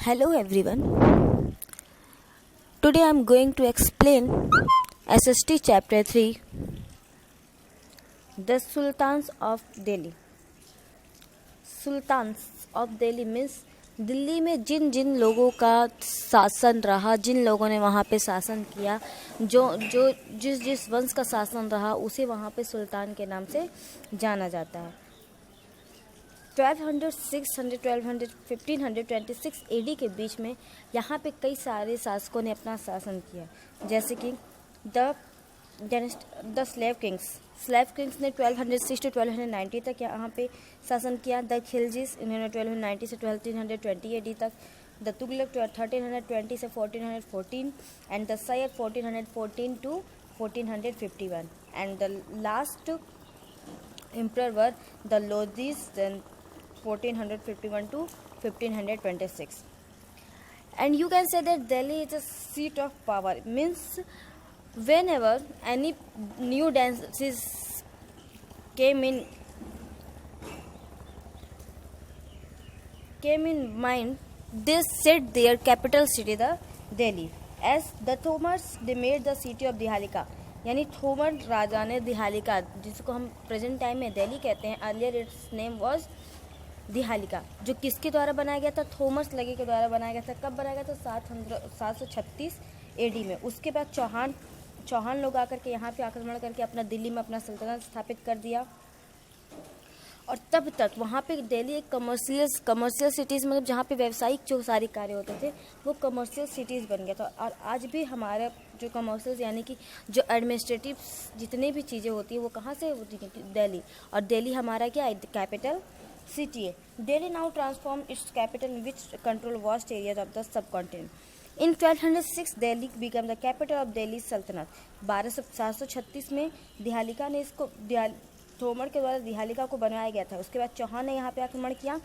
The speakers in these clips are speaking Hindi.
Hello everyone. Today I am going to explain SST chapter 3, The Sultans of Delhi. Sultans of Delhi means Delhi में जिन जिन लोगों का शासन रहा, जिन लोगों ने वहाँ पे शासन किया, जो जिस जिस वंश का शासन रहा, उसे वहाँ पे सुल्तान के नाम से जाना जाता है। 1200, 600, 1200, 1526 एडी के बीच में यहाँ पे कई सारे शासकों ने अपना शासन किया, जैसे कि द स्लेव किंग्स ने 1206 to 1290 तक यहाँ पे शासन किया। द खिलजीज इन्होंने 1290 से 1320 एडी तक। द तुगलक 1320 से 1414 and the Syed 1414 to 1451 and the last emperor were the Lodhis, then 1451 to 1526. And you can say that Delhi is a seat of power. Means whenever any new dynasties came in mind, they set their capital city the Delhi. As the Thomars, they made the city of Dihalika. यानी थोमर राजा ने दिहालिका, जिसको हम प्रेजेंट टाइम में दिल्ली कहते हैं, अर्लियर इट्स नेम वाज दिहालिका, जो किसके द्वारा बनाया गया था? थॉमस लगे के द्वारा बनाया गया था। कब बनाया गया था? 736 एडी में। उसके बाद चौहान लोग आकर के यहाँ पे आक्रमण करके अपना दिल्ली में अपना सल्तनत स्थापित कर दिया। और तब तक वहाँ पे दिल्ली एक कमर्शियल सिटीज़, मतलब जहाँ पे व्यावसायिक जो सारे कार्य होते थे वो कमर्शियल सिटीज़ बन गया था। और आज भी हमारा जो कमर्शियल यानी कि जो एडमिनिस्ट्रेटिव जितनी भी चीज़ें होती है वो कहाँ से होती है? दिल्ली। और दिल्ली हमारा क्या है? कैपिटल सिटी है। Delhi now transform it's capital which control vast areas of the sub continent. In 1206 Delhi become the capital of Delhi सल्तनत। 736 में दिहालिका ने इसको थोमर के द्वारा दिहालिका को बनाया गया था। उसके बाद चौहान ने यहाँ पे आक्रमण किया।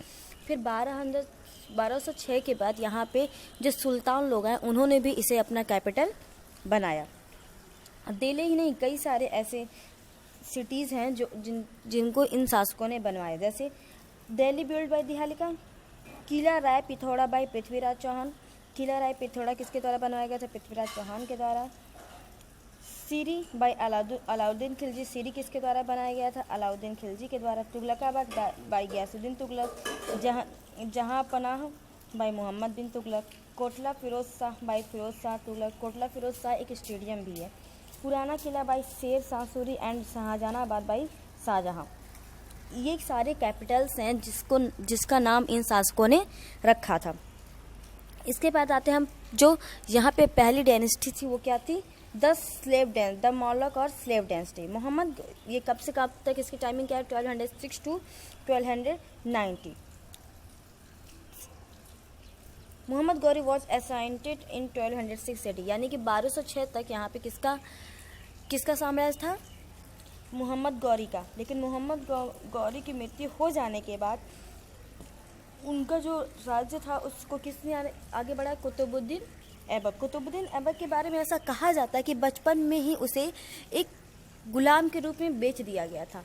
फिर 1206 के बाद यहाँ पे जो सुल्तान लोग हैं उन्होंने भी इसे अपना कैपिटल बनाया। दिल्ली ही नहीं, कई सारे ऐसे सिटीज़ हैं जो जिनको इन शासकों ने बनवाया, जैसे Delhi built by Dhillika, Qila Rai Pithora by Prithviraj Chauhan. Qila Rai Pithora किसके द्वारा बनाया गया था? पृथ्वीराज चौहान के द्वारा। सीरी बाय अलाउद्दीन खिलजी, सीरी किसके द्वारा बनाया गया था? अलाउद्दीन खिलजी के द्वारा। तुगलकाबाद बाय गयासुद्दीन तुगलक, जहाँ पनाह बाय मोहम्मद बिन तुगलक। कोटला फिरोज शाह बाय फिरोज शाह तुगलक। कोटला फिरोज शाह एक स्टेडियम भी है। पुराना किला bye Sher Shah Suri and Shahjahanabad bye Shahjahan. ये सारे कैपिटल्स हैं जिसका नाम इन शासकों ने रखा था। इसके बाद आते हैं हम, जो यहाँ पे पहली डायनेस्टी थी वो क्या थी? द स्लेव डायनेस्टी, द मौलक और स्लेव डायनेस्टी। मोहम्मद, ये कब से कब तक इसकी टाइमिंग क्या है? 1206 to 1290। Mohammad Ghori was assassinated in 1206 AD, यानी कि 1206 तक यहाँ पे किसका साम्राज्य था? मोहम्मद गौरी का। लेकिन मोहम्मद गौरी की मृत्यु हो जाने के बाद उनका जो राज्य था उसको किसने आगे बढ़ाया? कुतुबुद्दीन ऐबक। कुतुबुद्दीन ऐबक के बारे में ऐसा कहा जाता है कि बचपन में ही उसे एक गुलाम के रूप में बेच दिया गया था।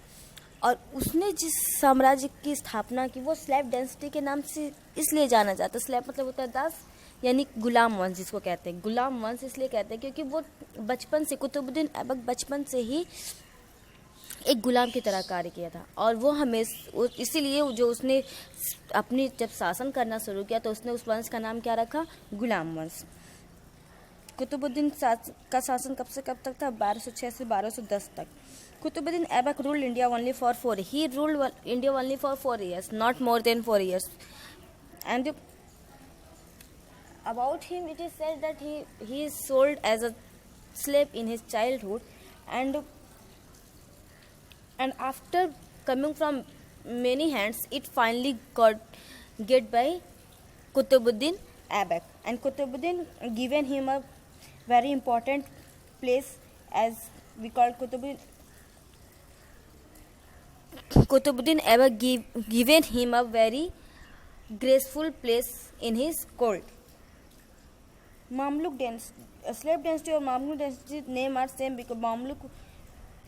और उसने जिस साम्राज्य की स्थापना की वो स्लेव डायनेस्टी के नाम से इसलिए जाना जाता है। स्लेव मतलब होता है दास, यानी गुलाम वंश जिसको कहते हैं। गुलाम वंश इसलिए कहते हैं क्योंकि वो बचपन से, कुतुबुद्दीन ऐबक बचपन से ही एक गुलाम की तरह कार्य किया था। और वो हमेशा इसीलिए जो उसने अपनी जब शासन करना शुरू किया तो उसने उस वंश का नाम क्या रखा? गुलाम वंश। कुतुबुद्दीन का शासन कब से कब तक था? 1206 से 1210 तक। Qutbuddin Aibak ruled India only for 4 years. He ruled India only for 4 years, not more than 4 years. And about him, it is said that he is sold as a slave in his childhood, and after coming from many hands, it finally get by Kutubuddin Aibak. And Kutubuddin given him a very important place, as we call Kutubuddin Aibak given him a very graceful place in his court. Mamluk dynasty, slave dynasty or Mamluk dynasty name are same because Mamluk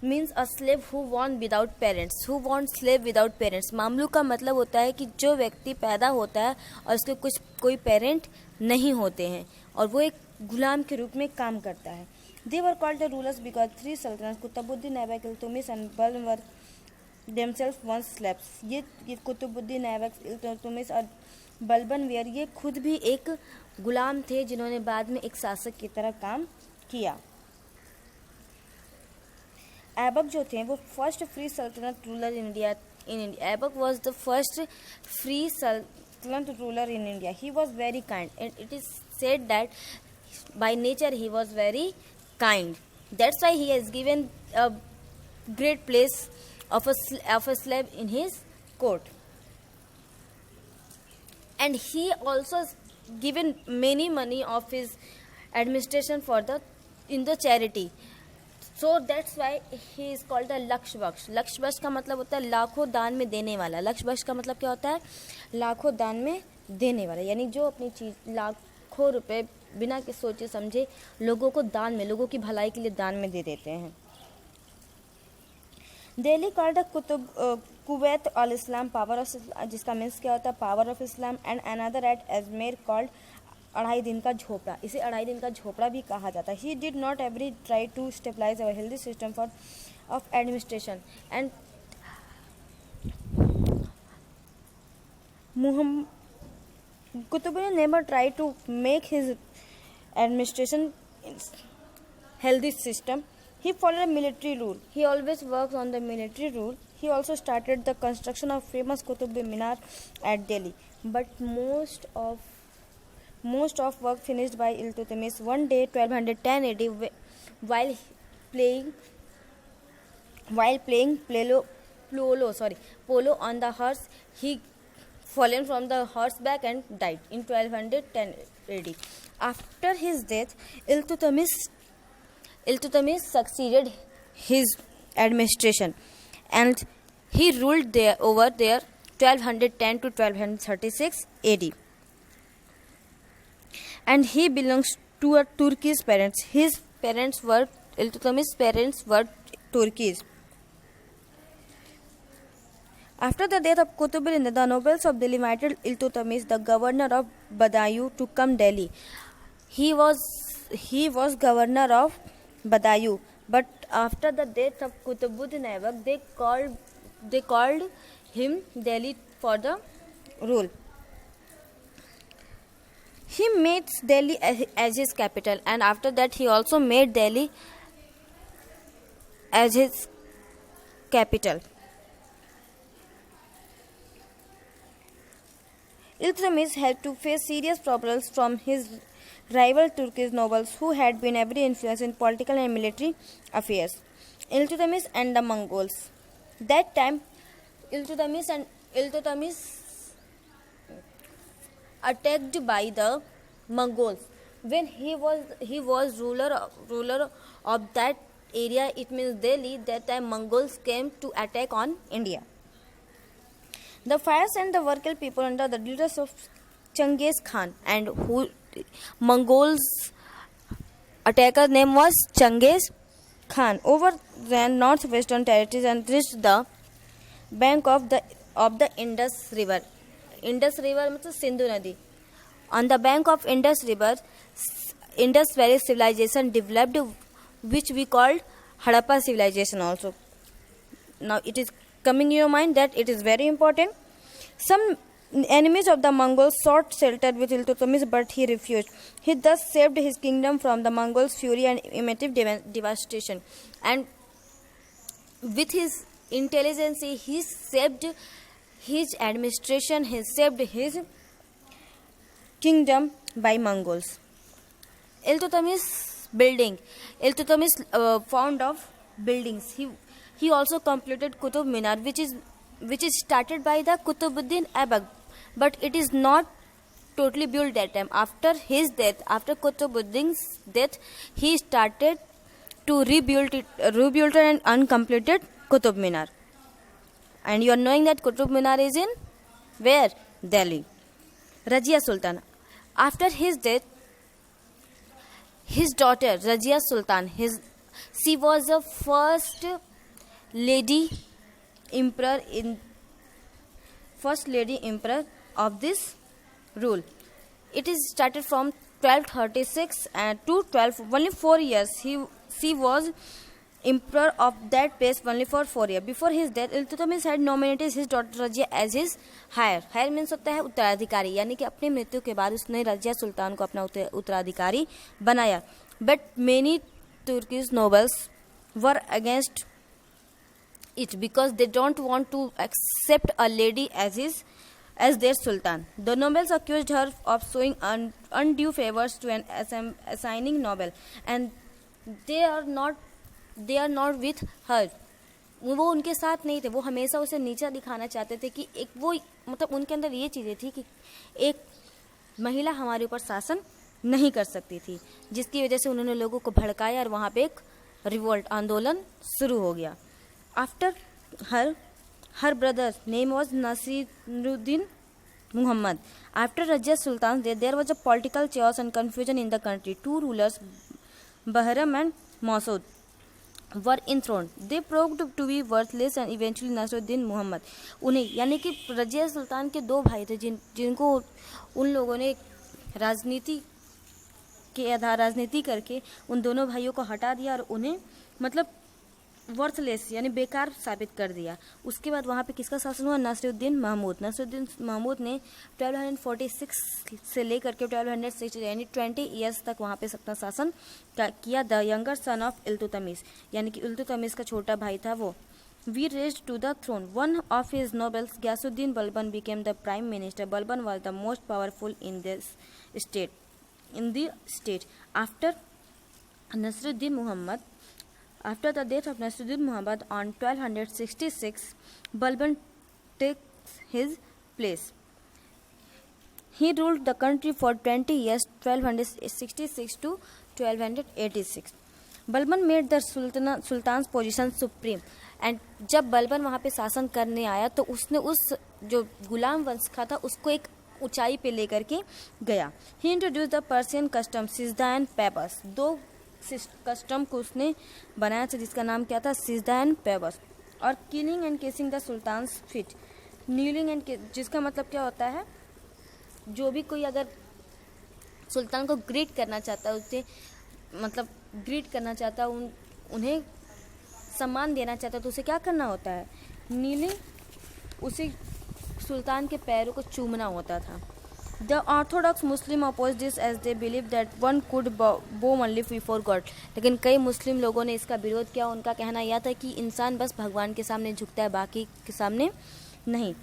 means a slave who want without parents, who want slave without parents. Mamluk का मतलब होता है कि जो व्यक्ति पैदा होता है और उसके कोई पेरेंट नहीं होते हैं और वो एक गुलाम के रूप में काम करता है। They were called the rulers because 3 सल्तनत Qutubuddin Aibak, Iltutmish and Balban were themselves once slaves. ये कुतुबुद्दीन ऐबक, इल्तुतमिश और बलबन वेयर ये खुद भी एक गुलाम थे जिन्होंने बाद में एक शासक की तरह काम किया। ऐबक जो थे वो फर्स्ट फ्री सल्तनत ruler in India. Aibak was the first free सल्तनत ruler in India. He was very kind and it is said that by nature he was very kind. That's why he has given a great place of a slave in his court. And he also given many money of his administration for in the charity. So that's why he is called a lakshbaksh. lakshbaksh का मतलब होता है लाखों दान में देने वाला। lakshbaksh का मतलब क्या होता है? लाखों दान में देने वाला, यानी जो अपनी चीज लाखों रुपए बिना के सोचे समझे लोगों को दान में, लोगों की भलाई के लिए दान में दे देते हैं। Delhi called Quwwat al Islam power of, जिसका मीन्स क्या होता है? Power of Islam. And another at Ajmer called Adhai Din का झोपड़ा। इसे अढ़ाई दिन का झोपड़ा भी कहा जाता है। He did not every try to stabilise our healthy system for of administration and Qutbuddin never tried to make his administration healthy system. He followed a military rule. He always worked on the military rule. He also started the construction of famous Qutub Minar at Delhi. But most of work finished by Iltutmish. One day, 1210 AD, while playing polo on the horse, he fallen from the horseback and died in 1210 AD. After his death, Iltutmish succeeded his administration, and he ruled over there 1210 to 1236 AD. And he belongs to a Turkish parents. Iltutmish's parents were Turkish. After the death of Qutbuddin, the nobles of Delhi invited Iltutmish, the governor of Badaयूं, to come Delhi. He was governor of Badaयूं, but after the death of Qutbuddin Aibak, they called him Delhi for the rule. He made Delhi as his capital, and after that he also made Delhi as his capital. Iltutmish had to face serious problems from his rival Turkish nobles who had been heavily influenced in political and military affairs. Iltutmish and the Mongols. That time, Iltutmish attacked by the Mongols. When he was ruler of that area, it means Delhi. That time Mongols came to attack on India. The Fars and the Warkal people under the leadership of Genghis Khan, and Mongols attacker name was Genghis Khan, overran northwestern territories and reached the bank of the Indus River. Indus River means Sindhu Nadi. On the bank of Indus River, Indus Valley civilization developed, which we called Harappa civilization also. Now it is coming in your mind that it is very important. Some enemies of the Mongols sought shelter with Iltutmish, but he refused. He thus saved his kingdom from the Mongols' fury and immense devastation. And with his intelligence, he saved his administration, he saved his kingdom by Mongols. Iltutmish fond of buildings. He also completed Qutub Minar, which is started by the Qutbuddin Aibak, but it is not totally built that time. After his death, after Qutbuddin's death, he started to rebuild an uncompleted Qutub Minar. And you are knowing that Qutub Minar is in where? Delhi. Razia Sultan. After his death, his daughter Razia Sultan, she was the first lady emperor in first lady emperor of this rule. It is started from 1236 and to 12, only 4 years she was emperor of that place only for 4 years. Before his death, Iltutmish had nominated his daughter Razia as his heir. Heir means होता है उत्तराधिकारी, यानी कि अपने मृत्यु के बाद उसने रजिया सुल्तान को अपना उत्तराधिकारी बनाया. But many Turkish nobles were against it because they don't want to accept a lady as their sultan. The nobles accused her of showing undue favors to an assigning noble, and they are not with her. वो उनके साथ नहीं थे, वो हमेशा उसे नीचा दिखाना चाहते थे कि एक वो मतलब उनके अंदर ये चीज़ें थी कि एक महिला हमारे ऊपर शासन नहीं कर सकती थी, जिसकी वजह से उन्होंने लोगों को भड़काया और वहाँ पे एक रिवोल्ट आंदोलन शुरू हो गया. After her brother's name was Nasiruddin Muhammad. After Razia Sultan's death, there was a political chaos and confusion in the country. Two rulers, Bahram and Masood, were enthroned. They proved to be worthless and eventually Nasiruddin Muhammad. उन्हें यानी कि रजिया सुल्तान के दो भाई थे जिनको उन लोगों ने राजनीति करके उन दोनों भाइयों को हटा दिया और उन्हें मतलब वर्थलेस यानी बेकार साबित कर दिया. उसके बाद वहाँ पे किसका शासन हुआ? नसीरुद्दीन महमूद ने 1246 से लेकर के 1260 यानी 20 ईयर्स तक वहाँ पे अपना शासन किया. The younger son of Iltutmish यानी कि इल्तुतमिश का छोटा भाई था वो. We raised to the throne. One of his nobles Ghiyasuddin Balban became the prime minister. Balban was the most powerful in the state. After Nasiruddin Muhammad. After the death of Nasiruddin Muhammad on 1266, Balban takes his place. He ruled the country for 20 years, 1266 to 1286. Balban made the Sultan's position supreme. And जब बलबन वहाँ पे शासन करने आया तो उसने उस जो गुलाम वंश का था उसको एक ऊंचाई पे लेकर के गया. He introduced the Persian custom, sijda and paibos. दो कस्टम को उसने बनाया था जिसका नाम क्या था? सिजदा एंड पेबस. और killing and kissing the sultan's feet. Kneeling and जिसका मतलब क्या होता है, जो भी कोई अगर सुल्तान को ग्रीट करना चाहता है, उसे मतलब ग्रीट करना चाहता है, उन्हें सम्मान देना चाहता है, तो उसे क्या करना होता है? नीलिंग, उसे सुल्तान के पैरों को चूमना होता था. The Orthodox Muslim opposed this as they believed that one could bow only before God. लेकिन कई मुस्लिम लोगों ने इसका विरोध किया. उनका कहना यह था कि इंसान बस भगवान के सामने झुकता है, बाकी के सामने नहीं.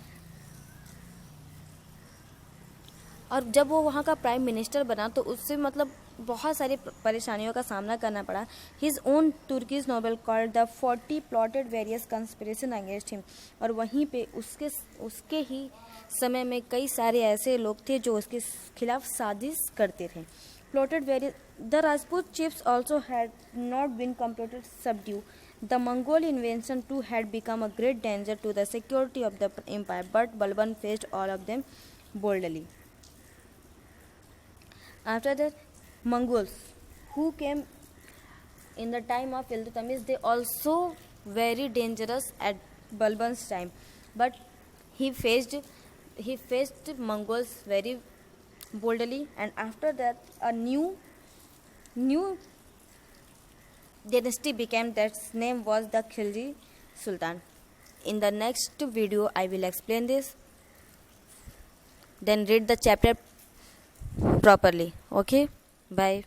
और जब वो वहाँ का प्राइम मिनिस्टर बना तो उससे मतलब बहुत सारी परेशानियों का सामना करना पड़ा. His own Turkish noble called the 40 plotted various conspiration against him. और वहीं पे उसके ही समय में कई सारे ऐसे लोग थे जो उसके खिलाफ साजिश करते थे. Plotted various. The Rajput chiefs also had not been completed subdue. The Mongol invention too had become a great danger to the security of the empire, but Balban faced all of them boldly. After that, Mongols, who came in the time of Iltutmish, they also very dangerous at Balban's time, but he faced Mongols very boldly. And after that, a new dynasty became. That name was the Khilji Sultan. In the next video, I will explain this. Then read the chapter properly. Okay, bye.